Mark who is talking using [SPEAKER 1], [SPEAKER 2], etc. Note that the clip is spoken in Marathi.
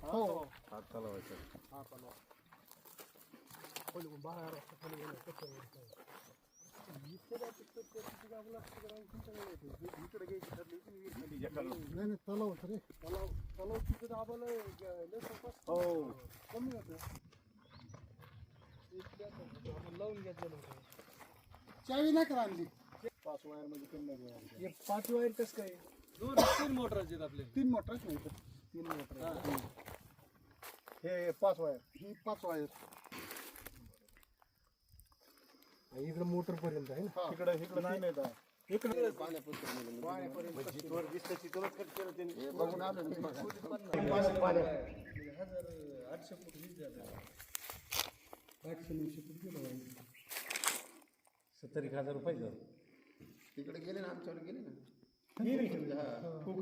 [SPEAKER 1] हो
[SPEAKER 2] हात चालवायचा.
[SPEAKER 1] नाही तलाव होतं रे तलाव तिथे दाबायला हो कमी होतं लावून घेतलेलं होतं चावी नाही का आणली 5 वायर मध्ये कमी नाही 5 वायर कसं काय
[SPEAKER 3] 2-3 मोटर आहेत आपले
[SPEAKER 1] 3 मोटरच नाही तर 3 मोटर हे 5 वायर ही 5 वायर इकडे मोटर पर्यंत आहे ना इकडे नाही नाही आहे इकडे पाण्यापर्यंत जिथवर दिसतं तिथवरच कट केलं त्यांनी बघून आलं 800 फूट वीज झालं 800-900 फूट गेलं
[SPEAKER 2] 70,000 रुपये झालं.
[SPEAKER 4] तिकडे गेले ना आमच्याकडे गेले ना